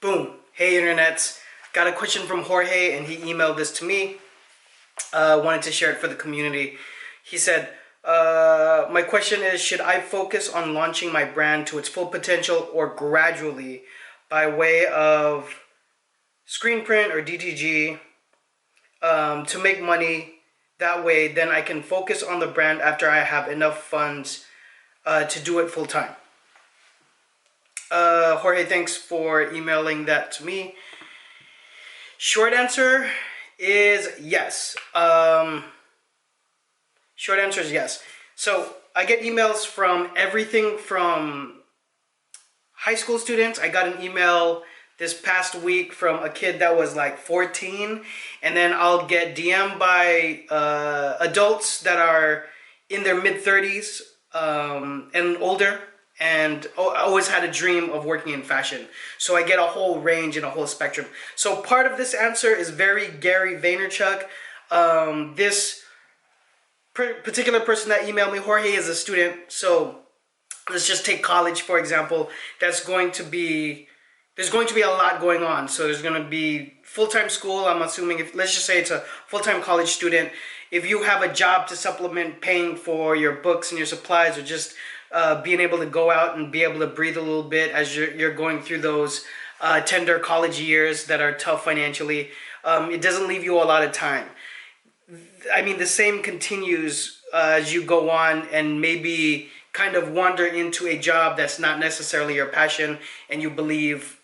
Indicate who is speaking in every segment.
Speaker 1: Boom. Hey, internets. Got a question from Jorge, and he emailed this to me. Wanted to share it for the community. He said, my question is, should I focus on launching my brand to its full potential or gradually by way of screen print or DTG to make money? That way, then I can focus on the brand after I have enough funds to do it full time. Jorge, thanks for emailing that to me. Short answer is yes. Short answer is yes. So I get emails from everything from high school students. I got an email this past week from a kid that was like 14, and then I'll get DM by adults that are in their mid-30s and older, and always had a dream of working in fashion. So I get a whole range and a whole spectrum. So part of this answer is very Gary Vaynerchuk. This particular person that emailed me, Jorge, is a student. So let's just take college, for example. There's going to be a lot going on. So there's going to be full-time school. I'm assuming, let's just say it's a full-time college student. If you have a job to supplement paying for your books and your supplies, or just being able to go out and be able to breathe a little bit as you're going through those tender college years that are tough financially, it doesn't leave you a lot of time. I mean, the same continues as you go on and maybe kind of wander into a job that's not necessarily your passion, and you believe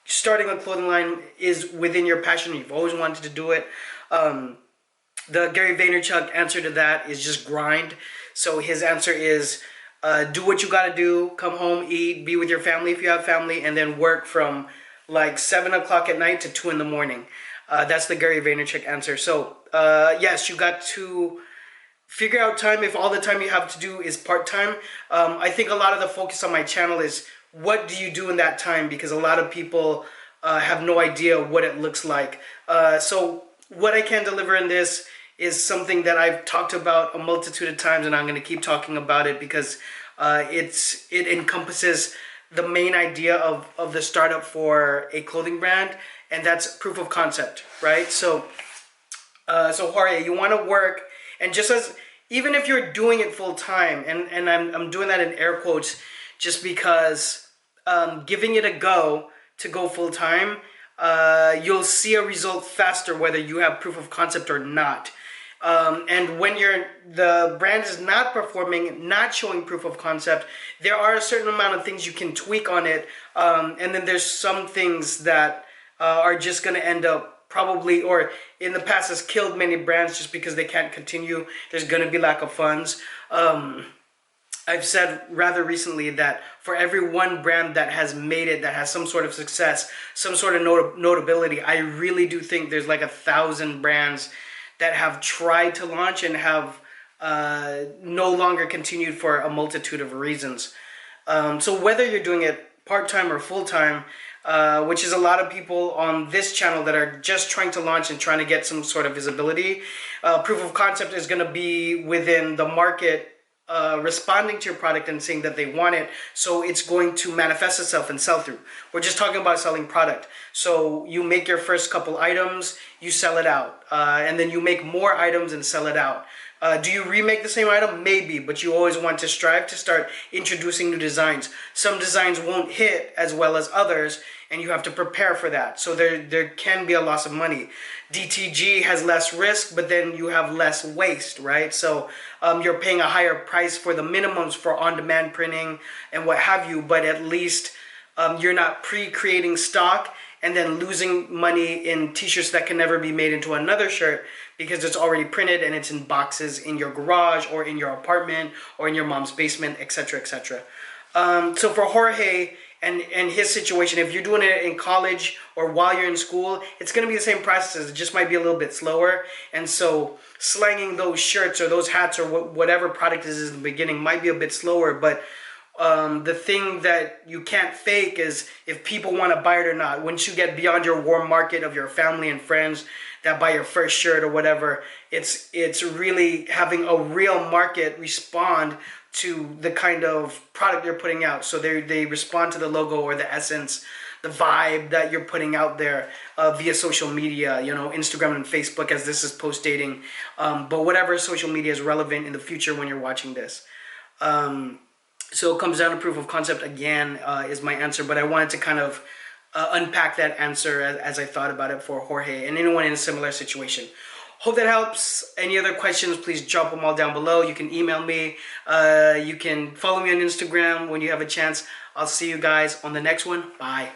Speaker 1: starting a clothing line is within your passion, you've always wanted to do it. The Gary Vaynerchuk answer to that is just grind. So his answer is do what you gotta do, come home, eat, be with your family if you have family, and then work from like 7 o'clock at night to 2 in the morning. That's the Gary Vaynerchuk answer. So yes, you got to figure out time if all the time you have to do is part-time. I think a lot of the focus on my channel is what do you do in that time, because a lot of people have no idea what it looks like. So what I can deliver in this is something that I've talked about a multitude of times, and I'm going to keep talking about it because it encompasses the main idea of the startup for a clothing brand, and that's proof of concept, right? So Jorge, you want to work, and just as even if you're doing it full time, and I'm doing that in air quotes, just because giving it a go to go full time, you'll see a result faster whether you have proof of concept or not. And when the brand is not performing, not showing proof of concept, there are a certain amount of things you can tweak on it, and then there's some things that are just going to end up probably, or in the past has killed many brands just because they can't continue. There's going to be lack of funds. I've said rather recently that for every one brand that has made it, that has some sort of success, some sort of notability, I really do think there's like 1,000 brands that have tried to launch and have no longer continued for a multitude of reasons. So whether you're doing it part-time or full-time, which is a lot of people on this channel that are just trying to launch and trying to get some sort of visibility, proof of concept is going to be within the market responding to your product and saying that they want it, so it's going to manifest itself and sell through. We're just talking about selling product. So you make your first couple items, you sell it out, and then you make more items and sell it out. Do you remake the same item? Maybe, but you always want to strive to start introducing new designs. Some designs won't hit as well as others, and you have to prepare for that. So there can be a loss of money. DTG has less risk, but then you have less waste, right? So you're paying a higher price for the minimums for on-demand printing and what have you, but at least you're not pre-creating stock and then losing money in t-shirts that can never be made into another shirt because it's already printed and it's in boxes in your garage or in your apartment or in your mom's basement, etc., etc. So for Jorge and his situation, if you're doing it in college or while you're in school, it's going to be the same process. It just might be a little bit slower. And so slanging those shirts or those hats or whatever product is in the beginning might be a bit slower, but the thing that you can't fake is if people want to buy it or not. Once you get beyond your warm market of your family and friends that buy your first shirt or whatever, it's really having a real market respond to the kind of product you're putting out. So they respond to the logo or the essence. the vibe that you're putting out there via social media, you know, Instagram and Facebook, as this is post dating, but whatever social media is relevant in the future when you're watching this. So it comes down to proof of concept again, is my answer, but I wanted to kind of unpack that answer as I thought about it for Jorge and anyone in a similar situation. Hope that helps. Any other questions, please drop them all down below. You can email me. You can follow me on Instagram when you have a chance. I'll see you guys on the next one. Bye.